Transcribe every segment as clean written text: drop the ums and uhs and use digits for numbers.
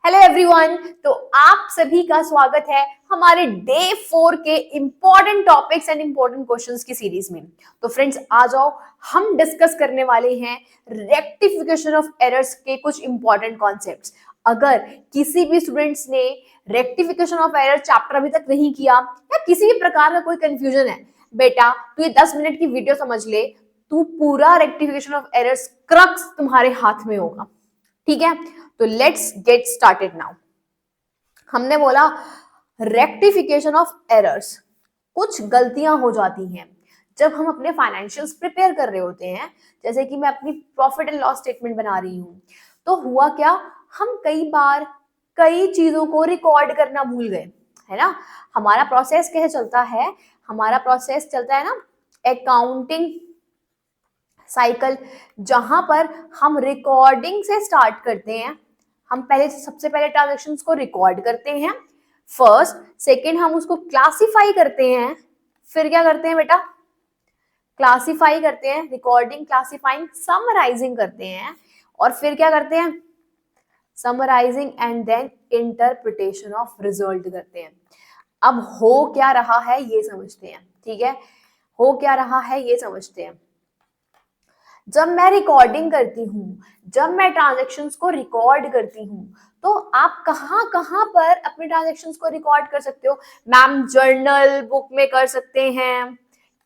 Hello everyone, तो आप सभी का स्वागत है हमारे डे 4 के important topics and important questions की सीरीज में। तो फ्रेंड्स आ जाओ, हम डिस्कस करने वाले हैं रेक्टिफिकेशन ऑफ एरर्स के कुछ इंपॉर्टेंट कॉन्सेप्ट्स। अगर किसी भी स्टूडेंट्स ने रेक्टिफिकेशन ऑफ एरर चैप्टर अभी तक नहीं किया या किसी भी प्रकार का कोई कंफ्यूजन है, बेटा तू ये 10 मिनट की वीडियो समझ ले, तू पूरा रेक्टिफिकेशन ऑफ एरर्स क्रक्स तुम्हारे हाथ में होगा। ठीक है, तो लेट्स गेट स्टार्टेड नाउ। हमने बोला रेक्टिफिकेशन ऑफ एरर्स। कुछ गलतियां हो जाती हैं जब हम अपने फाइनेंशियल्स प्रिपेयर कर रहे होते हैं, जैसे कि मैं अपनी प्रॉफिट एंड लॉस स्टेटमेंट बना रही हूं, तो हुआ क्या, हम कई बार कई चीजों को रिकॉर्ड करना भूल गए, है ना। हमारा प्रोसेस कैसे चलता है, हमारा प्रोसेस चलता है ना अकाउंटिंग साइकिल, जहां पर हम रिकॉर्डिंग से स्टार्ट करते हैं। हम सबसे पहले ट्रांजैक्शंस को रिकॉर्ड करते हैं फर्स्ट, सेकंड हम उसको क्लासिफाई करते हैं, फिर क्या करते हैं बेटा, क्लासिफाई करते हैं, रिकॉर्डिंग, क्लासिफाइंग, समराइजिंग करते हैं, और फिर क्या करते हैं, summarising and then interpretation of result करते हैं। अब हो क्या रहा है ये समझते हैं, ठीक है, हो क्या रहा है ये समझते हैं। जब मैं रिकॉर्डिंग करती हूँ, जब मैं ट्रांजैक्शंस को रिकॉर्ड करती हूँ, तो आप कहाँ कहाँ पर अपने ट्रांजैक्शंस को रिकॉर्ड कर सकते हो। मैम जर्नल बुक में कर सकते हैं,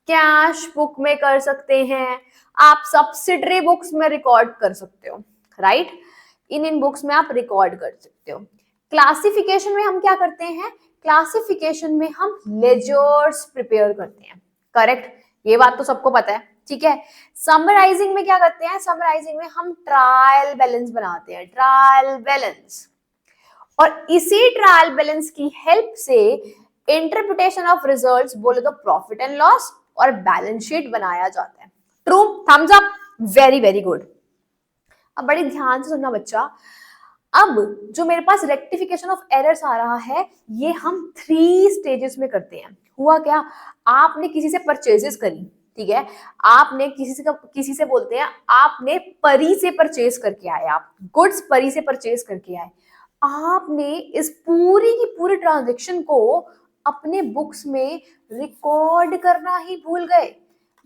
कैश बुक में कर सकते हैं, आप सब्सिडरी बुक्स में रिकॉर्ड कर सकते हो, राइट। इन बुक्स में आप रिकॉर्ड कर सकते हो। क्लासिफिकेशन में हम क्या करते हैं, क्लासिफिकेशन में हम लेजर्स प्रिपेयर करते हैं, करेक्ट, ये बात तो सबको पता है, ठीक है। समराइजिंग में क्या करते हैं, समराइजिंग में हम ट्रायल बैलेंस बनाते हैं, ट्रायल बैलेंस, और इसी ट्रायल बैलेंस की हेल्प से इंटरप्रिटेशन ऑफ रिजल्ट्स, बोले तो प्रॉफिट एंड लॉस और बैलेंस शीट बनाया जाता है। True, thumbs up, very very good. अब बड़े ध्यान से सुनना बच्चा, अब जो मेरे पास रेक्टिफिकेशन ऑफ एरर्स आ रहा है, ये हम 3 स्टेजेस में करते हैं। हुआ क्या, आपने किसी से परचेजेस करी, ठीक है, आपने किसी से बोलते हैं आपने परी से परचेज करके आए, आप गुड्स परी से परचेज करके आए, आपने इस पूरी की पूरी ट्रांजेक्शन को अपने बुक्स में रिकॉर्ड करना ही भूल गए,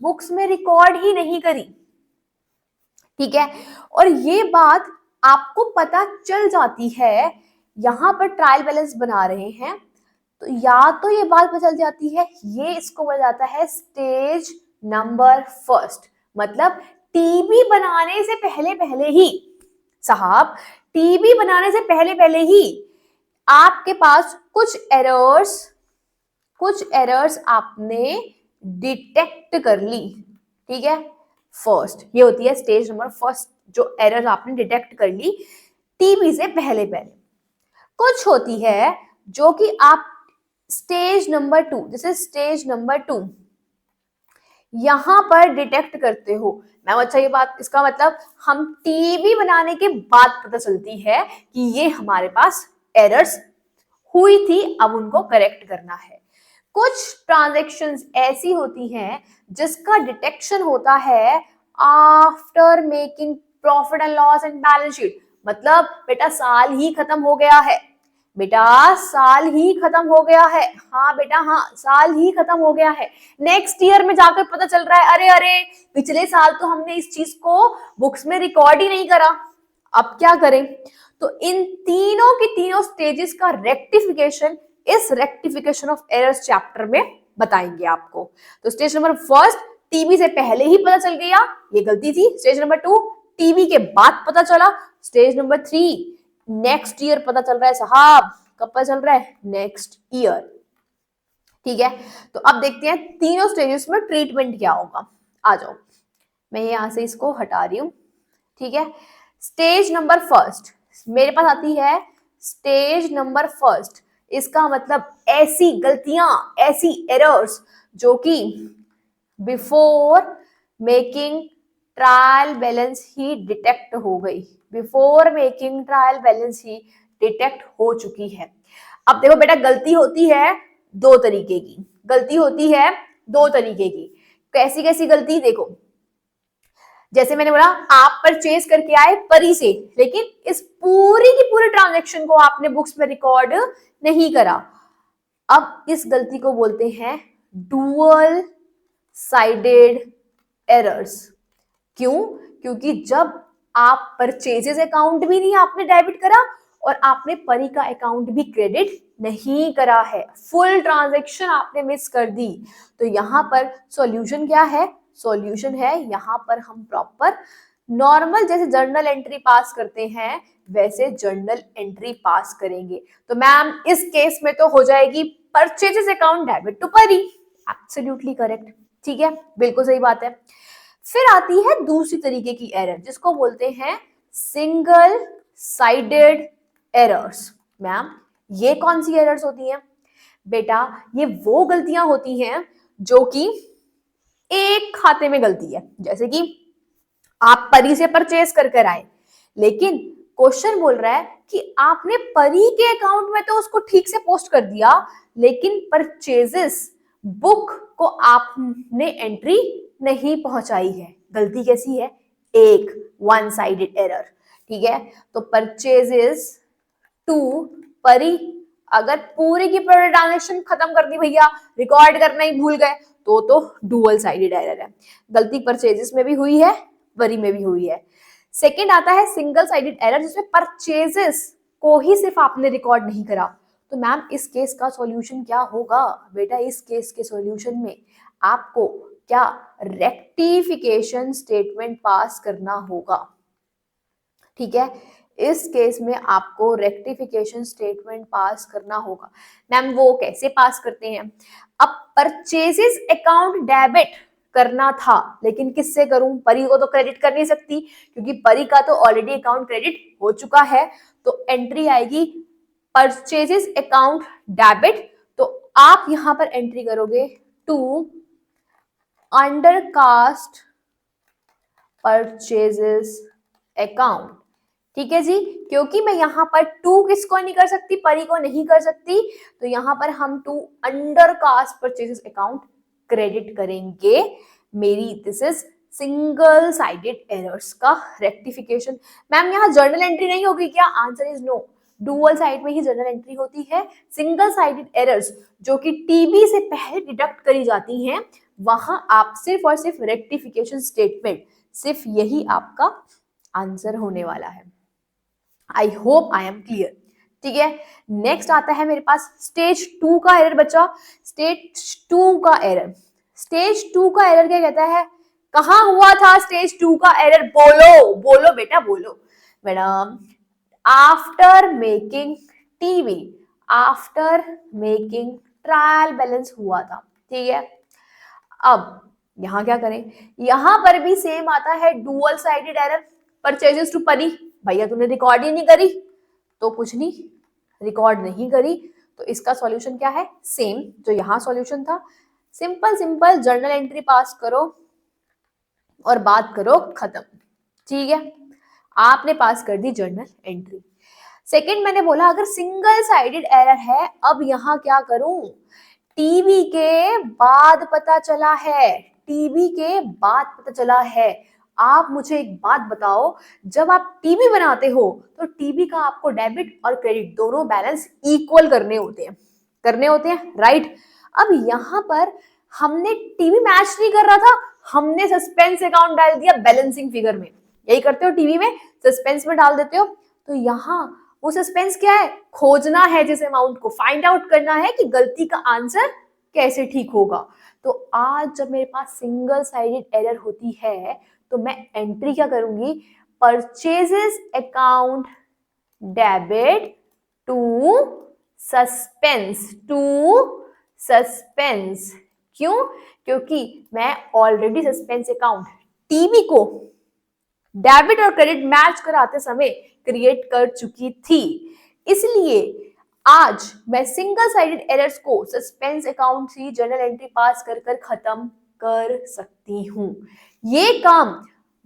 बुक्स में रिकॉर्ड ही नहीं करी, ठीक है। और ये बात आपको पता चल जाती है, यहां पर ट्रायल बैलेंस बना रहे हैं, तो या तो ये बात पता चल जाती है, ये इसको बोला जाता है स्टेज नंबर फर्स्ट। मतलब टीबी बनाने से पहले पहले ही, साहब टीबी बनाने से पहले पहले ही आपके पास कुछ एरर्स आपने डिटेक्ट कर ली, ठीक है। फर्स्ट ये होती है स्टेज नंबर फर्स्ट, जो एरर आपने डिटेक्ट कर ली टीबी से पहले पहले। कुछ होती है जो कि आप स्टेज नंबर 2, जैसे स्टेज नंबर 2 यहां पर डिटेक्ट करते हो। मैम अच्छा, ये बात, इसका मतलब हम टीबी बनाने के बाद पता चलती है कि ये हमारे पास एरर्स हुई थी, अब उनको करेक्ट करना है। कुछ ट्रांजैक्शंस ऐसी होती हैं जिसका डिटेक्शन होता है after making profit and loss and balance sheet. मतलब बेटा साल ही खत्म हो गया है, बेटा साल ही खत्म हो गया है, हाँ बेटा हाँ साल ही खत्म हो गया है, नेक्स्ट ईयर में जाकर पता चल रहा है अरे अरे पिछले साल तो हमने इस चीज को बुक्स में रिकॉर्ड ही नहीं करा, अब क्या करें। तो इन तीनों की तीनों स्टेजेस का रेक्टिफिकेशन इस रेक्टिफिकेशन ऑफ एरर्स चैप्टर में बताएंगे आपको। तो स्टेज नंबर फर्स्ट, टीबी से पहले ही पता चल गया, ये गलती थी। स्टेज नंबर 2, टीबी के बाद पता चला। स्टेज नंबर 3, नेक्स्ट ईयर पता चल रहा है, साहब कब पता चल रहा है, नेक्स्ट ईयर, ठीक है। तो अब देखते हैं तीनों स्टेजेस में ट्रीटमेंट क्या होगा। आ जाओ, मैं यहां से इसको हटा रही हूं, ठीक है। स्टेज नंबर फर्स्ट मेरे पास आती है, स्टेज नंबर फर्स्ट, इसका मतलब ऐसी गलतियां, ऐसी एरर्स जो कि बिफोर मेकिंग ट्रायल बैलेंस ही डिटेक्ट हो गई, बिफोर मेकिंग ट्रायल बैलेंस ही डिटेक्ट हो चुकी है। अब देखो बेटा, गलती होती है 2 तरीके की, गलती होती है 2 तरीके की। कैसी कैसी गलती, देखो जैसे मैंने बोला आप परचेज करके आए परी से, लेकिन इस पूरी की पूरी ट्रांजेक्शन को आपने बुक्स में रिकॉर्ड नहीं करा। अब इस गलती को बोलते हैं डुअल साइडेड एरर्स। क्यों? क्योंकि जब आप परचेजेस अकाउंट भी नहीं आपने डेबिट करा और आपने परी का अकाउंट भी क्रेडिट नहीं करा है, फुल ट्रांजैक्शन आपने मिस कर दी। तो यहां पर सॉल्यूशन क्या है? सॉल्यूशन है यहां पर हम प्रॉपर नॉर्मल जैसे जर्नल एंट्री पास करते हैं वैसे जर्नल एंट्री पास करेंगे। तो मैम इस केस में तो हो जाएगी परचेजेस अकाउंट डेबिट टू परी। एब्सोल्युटली करेक्ट, ठीक है, बिल्कुल सही बात है। फिर आती है दूसरी तरीके की एरर जिसको बोलते हैं सिंगल साइडेड एरर्स। मैम ये कौन सी एरर्स होती हैं? बेटा ये वो गलतियां होती हैं जो कि एक खाते में गलती है, जैसे कि आप परी से परचेज कर आए, लेकिन क्वेश्चन बोल रहा है कि आपने परी के अकाउंट में तो उसको ठीक से पोस्ट कर दिया, लेकिन परचेजेस बुक को आपने एंट्री नहीं पहुंचाई है। गलती कैसी है? एक वन साइडेड एरर, ठीक है। तो परचेजेस टू परी, अगर पूरी की पूरी ट्रांजेक्शन खत्म कर दी भैया, रिकॉर्ड करना ही भूल गए, तो डुअल साइडेड एरर है। गलती परचेजेस में भी हुई है, परी में भी हुई है। सेकंड आता है सिंगल साइडेड एरर जिसमें परचेजेस को ही सिर्फ आपने रिकॉर्ड नहीं करा। तो मैम इस केस का सॉल्यूशन क्या होगा? बेटा इस केस के सॉल्यूशन में आपको क्या रेक्टिफिकेशन स्टेटमेंट पास करना होगा, ठीक है। इस केस में आपको रेक्टिफिकेशन स्टेटमेंट पास करना होगा। मैम वो कैसे पास करते हैं? अब परचेजेस अकाउंट डेबिट करना था, लेकिन किससे करूं? परी को तो क्रेडिट कर नहीं सकती क्योंकि परी का तो ऑलरेडी अकाउंट क्रेडिट हो चुका है। तो एंट्री आएगी परचेजेस अकाउंट डेबिट। तो आप यहां पर एंट्री करोगे टू अंडरकास्ट परचेजेस अकाउंट, ठीक है जी। क्योंकि मैं यहां पर टू किसको नहीं कर सकती? परी को नहीं कर सकती, तो यहां पर हम to undercast purchases account credit करेंगे। मेरी this is single sided errors का रेक्टिफिकेशन। मैम यहां जर्नल एंट्री नहीं होगी क्या? Answer is no, dual side में ही जर्नल एंट्री होती है। सिंगल साइडेड एरर्स जो कि टीबी से पहले डिडक्ट करी जाती हैं, वहां आप सिर्फ और सिर्फ रेक्टिफिकेशन स्टेटमेंट, सिर्फ यही आपका आंसर होने वाला है। I hope I am clear, ठीक है। नेक्स्ट आता है मेरे पास स्टेज 2 का एरर बचा। स्टेज 2 का एरर, स्टेज 2 का एरर क्या कहता है? कहां हुआ था स्टेज 2 का एरर? बोलो बोलो बेटा बोलो। Madam after making TV, after making trial balance हुआ था, ठीक है। अब यहां क्या करें? यहां पर भी सेम आता है dual sided error, purchases to परी। भैया तूने रिकॉर्ड ही नहीं करी, तो कुछ नहीं, रिकॉर्ड नहीं करी तो इसका सॉल्यूशन क्या है? सेम जो यहां सॉल्यूशन था, सिंपल सिंपल जर्नल एंट्री पास करो और बात करो खत्म, ठीक है। आपने पास कर दी जर्नल एंट्री। सेकंड मैंने बोला अगर सिंगल साइडेड एरर है, अब यहां क्या करूं? टीवी के बाद पता चला है, टीवी के बाद पता चला है। आप मुझे एक बात बताओ, जब आप टीवी बनाते हो तो टीवी का आपको डेबिट और क्रेडिट दोनों बैलेंस इक्वल करने होते हैं, राइट। अब यहां पर हमने टीवी मैच नहीं कर रहा था, हमने सस्पेंस अकाउंट डाल दिया बैलेंसिंग फिगर में। यही करते हो टीवी में, सस्पेंस में डाल देते हो। तो यहां वो सस्पेंस क्या है? खोजना है जिस अमाउंट को, फाइंड आउट करना है कि गलती का आंसर कैसे ठीक होगा। तो आज जब मेरे पास सिंगल साइडेड एरर होती है तो मैं एंट्री क्या करूंगी? Purchases account debit to suspense, क्यों? क्योंकि मैं ऑलरेडी सस्पेंस अकाउंट टीवी को डेबिट और क्रेडिट मैच कराते समय क्रिएट कर चुकी थी, इसलिए आज मैं सिंगल साइडेड एरर्स को सस्पेंस अकाउंट से जर्नल एंट्री पास कर खत्म कर सकती हूं। ये काम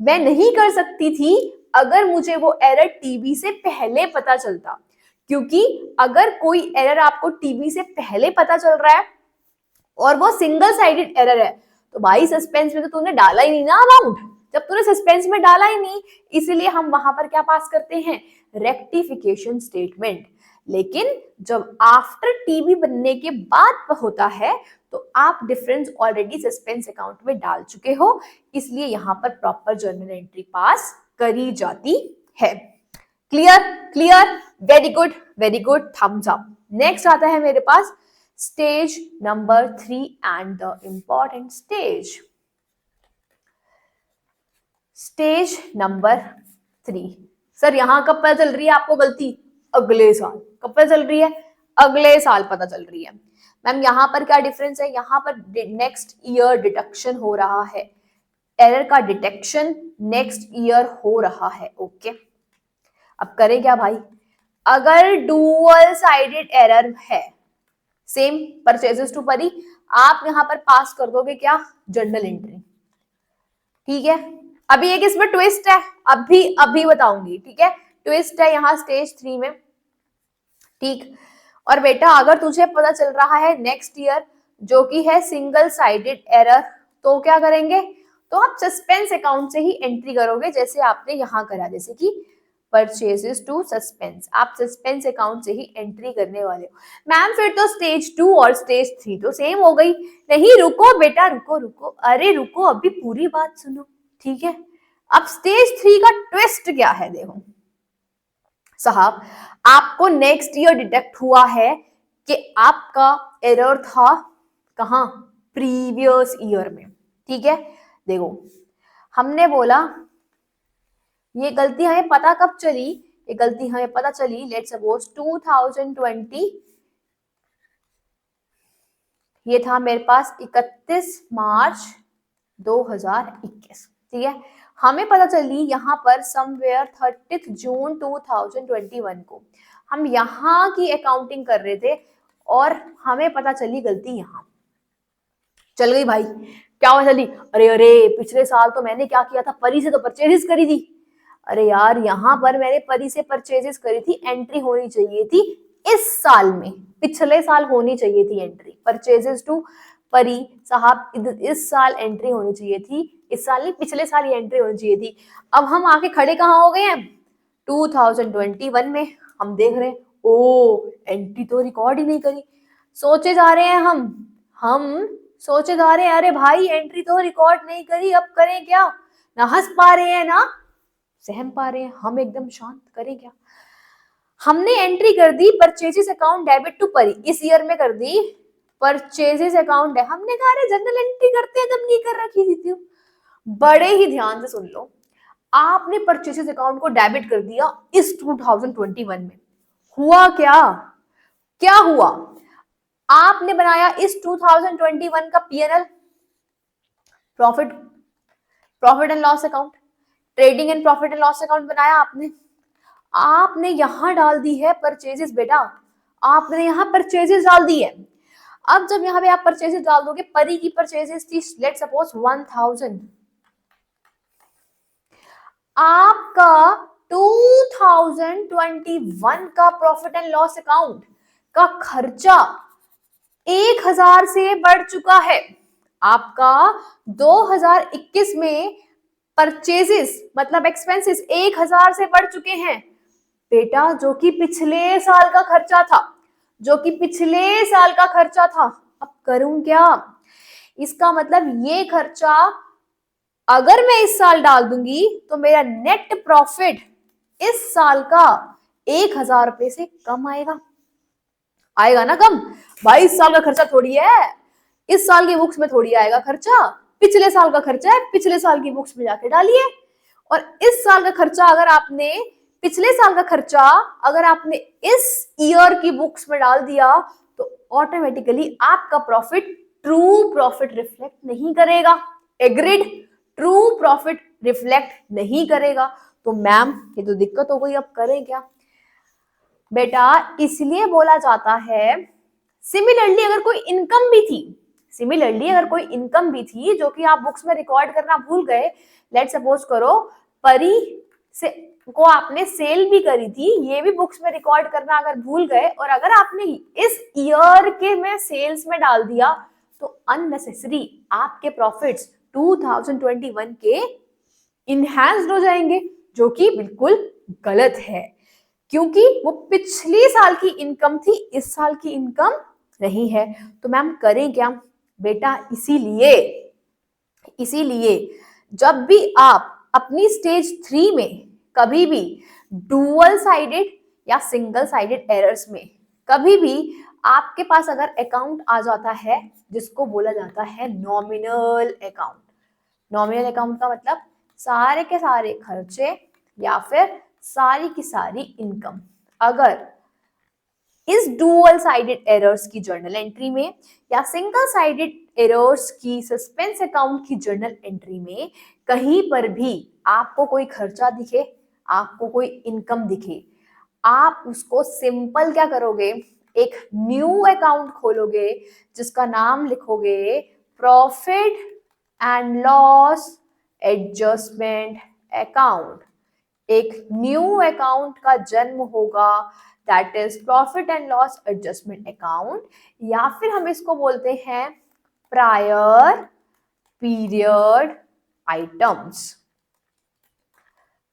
मैं नहीं कर सकती थी अगर मुझे वो एरर टीबी से पहले पता चलता, क्योंकि अगर कोई एरर आपको टीबी से पहले पता चल रहा है और वो सिंगल साइडेड एरर है तो भाई सस्पेंस में तो तूने डाला ही नहीं ना अमाउंट, जब तूने सस्पेंस में डाला ही नहीं, इसीलिए हम वहां पर क्या पास करते हैं, रेक्टिफिकेशन स्टेटमेंट। लेकिन जब आफ्टर टीबी बनने के बाद होता है तो आप डिफरेंस ऑलरेडी सस्पेंस अकाउंट में डाल चुके हो, इसलिए यहां पर प्रॉपर जर्नल एंट्री पास करी जाती है। Clear? Clear, very good, very good, thumbs up. Next आता है मेरे पास stage number 3 and the important stage. Stage number 3, sir यहां कब पता चल रही है आपको गलती? अगले साल। कब पता चल रही है? अगले साल पता चल रही है। मैम यहां पर क्या डिफरेंस है? यहां पर नेक्स्ट ईयर डिडक्शन हो रहा है, एरर का डिटेक्शन नेक्स्ट ईयर हो रहा है। ओके, अब करें क्या भाई? अगर डुअल साइडेड एरर है, सेम परचेजेस टू परी, आप यहां पर पास कर दोगे क्या, जर्नल एंट्री। ठीक है, अभी एक इसमें ट्विस्ट है, अभी बताऊंगी। ठीक है, ट्विस्ट है यहाँ स्टेज 3 में। ठीक, और बेटा अगर तुझे पता चल रहा है नेक्स्ट ईयर जो कि है सिंगल साइडेड एरर, तो क्या करेंगे? तो आप सस्पेंस अकाउंट से ही एंट्री करोगे, जैसे आपने यहां करा, जैसे कि परचेजेस टू सस्पेंस, आप सस्पेंस अकाउंट से ही एंट्री करने वाले हो। मैम फिर तो स्टेज 2 और स्टेज 3 तो सेम हो गई। नहीं, रुको बेटा, रुको, अरे रुको, अभी पूरी बात सुनो। ठीक है, अब स्टेज 3 का ट्विस्ट क्या है? देखो साहब, आपको नेक्स्ट ईयर डिटेक्ट हुआ है कि आपका एरर था कहां, प्रीवियस ईयर में। ठीक है, देखो हमने बोला ये गलती हमें पता कब चली, ये गलती हमें पता चली लेट्स सपोज 2020, ये था मेरे पास 31 मार्च 2021। ठीक है, हमें पता चली यहाँ पर समवेयर 30 जून 2021 को हम यहाँ की अकाउंटिंग कर रहे थे और हमें पता चली गलती यहाँ चल गई। भाई क्या हुआ जल्दी? अरे पिछले साल तो मैंने क्या किया था, परी से तो परचेजेस करी थी। अरे यार यहाँ पर मैंने परी से परचेजेस करी थी, एंट्री होनी चाहिए थी इस साल में, पिछले साल होनी चाहिए थी एंट्री, परचेजेस टू परी साहब इस साल एंट्री होनी चाहिए थी, इस साल नहीं पिछले साल ही एंट्री होनी चाहिए थी। अब हम आके खड़े कहाँ हो गए हैं? 2021 में। हम देख रहे हैं ओ एंट्री तो रिकॉर्ड ही नहीं करी। सोचे जा रहे हैं हम सोचे जा रहे हैं अरे भाई एंट्री तो रिकॉर्ड नहीं करी, अब करें क्या? ना हंस पा रहे हैं ना सहम पा रहे हैं, हम एकदम शांत, करें क्या? हमने एंट्री कर दी परचेजेस अकाउंट डेबिट टू परी, इस ईयर में कर दी परचेजेस अकाउंट है। हमने कहा अरे जनरल एंट्री करते हैं तब नहीं कर रखी थी। बड़े ही ध्यान से सुन लो, आपने परचेजेस अकाउंट को डेबिट कर दिया इस 2021 में। हुआ क्या? क्या हुआ? आपने बनाया इस 2021 का PNL, profit and loss account, trading and profit and loss account बनाया आपने यहां डाल दी है परचेजेस। बेटा आपने यहां परचेजेस डाल दी है। अब जब यहां पे आप परचेजेस डाल दोगे, परी की परचेजेस थी लेट सपोज 1000, आपका 2021 का प्रॉफिट एंड लॉस अकाउंट का खर्चा 1000 से बढ़ चुका है। आपका 2021 में परचेजेस मतलब एक्सपेंसेस 1000 से बढ़ चुके हैं बेटा, जो कि पिछले साल का खर्चा था, अब करूं क्या? इसका मतलब ये खर्चा अगर मैं इस साल डाल दूंगी तो मेरा नेट प्रॉफिट इस साल का 1000 रुपए से कम आएगा ना कम? भाई इस साल का खर्चा थोड़ी है, इस साल की बुक्स में थोड़ी आएगा खर्चा, पिछले साल का खर्चा है, पिछले साल की बुक्स में जाके डालिए। और इस साल का खर्चा अगर आपने पिछले साल का खर्चा अगर आपने इस ईयर की बुक्स में डाल दिया तो ऑटोमेटिकली आपका प्रॉफिट ट्रू प्रॉफिट रिफ्लेक्ट नहीं करेगा। एग्रीड? ट्रू प्रॉफिट रिफ्लेक्ट नहीं करेगा। तो मैम ये तो दिक्कत हो गई, अब करें क्या? बेटा इसलिए बोला जाता है सिमिलरली अगर कोई इनकम भी थी जो कि आप बुक्स में रिकॉर्ड करना भूल गए, लेट सपोज करो परी से को आपने सेल भी करी थी, ये भी बुक्स में रिकॉर्ड करना अगर भूल गए और अगर आपने इस ईयर के में सेल्स में डाल दिया तो अननेसेसरी आपके प्रॉफिट्स 2021 के इनहैंस्ड हो जाएंगे, जो कि बिल्कुल गलत है, क्योंकि वो पिछले साल की इनकम थी, इस साल की इनकम नहीं है। तो मैम करें क्या बेटा? इसीलिए जब भी आप अपनी स्टेज 3 में कभी भी डुअल साइडेड या सिंगल साइडेड एरर्स में कभी भी आपके पास अगर अकाउंट आ जाता है जिसको बोला जाता है नॉमिनल अकाउंट। नॉमिनल अकाउंट का मतलब सारे के सारे खर्चे या फिर सारी की सारी इनकम अगर इस डुअल साइडेड एरर्स की जर्नल एंट्री में या सिंगल साइडेड एरर्स की सस्पेंस अकाउंट की जर्नल एंट्री में कहीं पर भी आपको कोई खर्चा दिखे, आपको कोई इनकम दिखे, आप उसको सिंपल क्या करोगे? एक न्यू अकाउंट खोलोगे जिसका नाम लिखोगे profit and loss adjustment account. एक न्यू अकाउंट का जन्म होगा, that is profit and loss adjustment account, या फिर हम इसको बोलते हैं prior period items.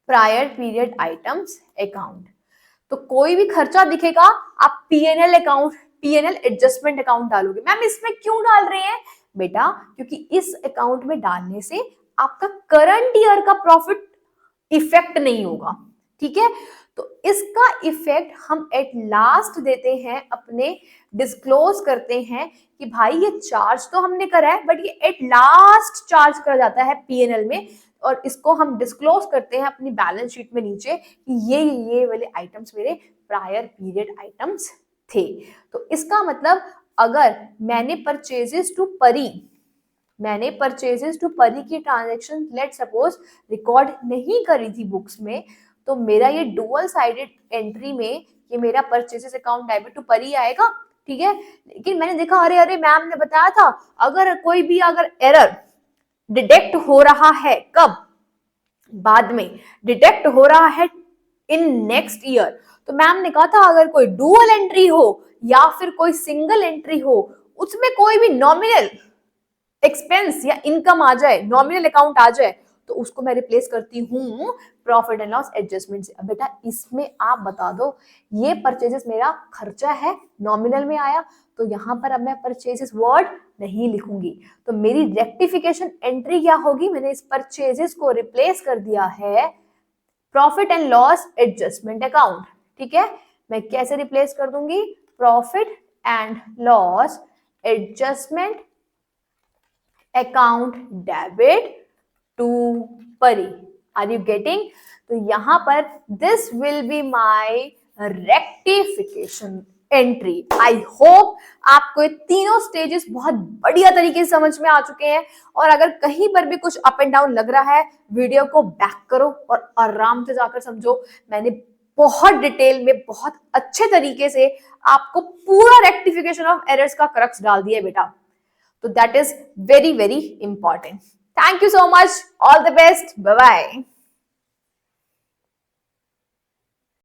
Prior period items account. तो कोई भी खर्चा दिखेगा आप PNL account, PNL adjustment account डालोगे। मैम इसमें क्यों डाल रहे हैं बेटा? क्योंकि इस अकाउंट में डालने से आपका करंट ईयर का प्रॉफिट इफेक्ट नहीं होगा, ठीक है? तो इसका इफेक्ट हम एट लास्ट देते हैं, अपने डिस्क्लोज करते हैं कि भाई ये चार्ज तो हमने करा है बट ये एट लास्ट चार्ज करा जाता है पीएनएल में, और इसको हम डिस्क्लोज करते हैं अपनी बैलेंस शीट में नीचे कि ये वाले आइटम्स मेरे प्रायर पीरियड आइटम्स थे। तो इसका मतलब अगर मैंने परचेजेस टू परी की ट्रांजैक्शन लेट सपोज रिकॉर्ड नहीं करी थी बुक्स में, तो मेरा ये डुअल साइडेड एंट्री में ये मेरा परचेजेस अकाउंट डेबिट टू परी आएगा, ठीक है? लेकिन मैंने देखा अरे मैम ने बताया था अगर कोई भी अगर एरर डिटेक्ट हो रहा है, कब? बाद में डिटेक्ट हो रहा है इन नेक्स्ट ईयर, तो मैम ने कहा था अगर कोई डुअल एंट्री हो या फिर कोई सिंगल एंट्री हो उसमें कोई भी नॉमिनल एक्सपेंस या इनकम आ जाए, नॉमिनल अकाउंट आ जाए, तो उसको मैं रिप्लेस करती हूँ प्रॉफिट एंड लॉस एडजस्टमेंट से। अब बेटा इसमें आप बता दो ये परचेजेस मेरा खर्चा है, नॉमिनल में आया, तो यहां पर अब मैं परचेजेस वर्ड नहीं लिखूंगी, तो मेरी रेक्टिफिकेशन एंट्री क्या होगी? मैंने इस परचेजेस को रिप्लेस कर दिया है profit and loss adjustment account, ठीक है? मैं कैसे रिप्लेस कर दूंगी? Profit and loss adjustment account debit to परी। Are you getting? तो यहां पर this will be my rectification entry. I hope आपको ये तीनों स्टेजेस बहुत बढ़िया तरीके से समझ में आ चुके हैं, और अगर कहीं पर भी कुछ अप एंड डाउन लग रहा है वीडियो को बैक करो और आराम से जाकर समझो। मैंने बहुत डिटेल में बहुत अच्छे तरीके से आपको पूरा रेक्टिफिकेशन ऑफ एरर्स का क्रक्स डाल दिया बेटा, तो that is very very important. Thank you so much. All the best. Bye bye.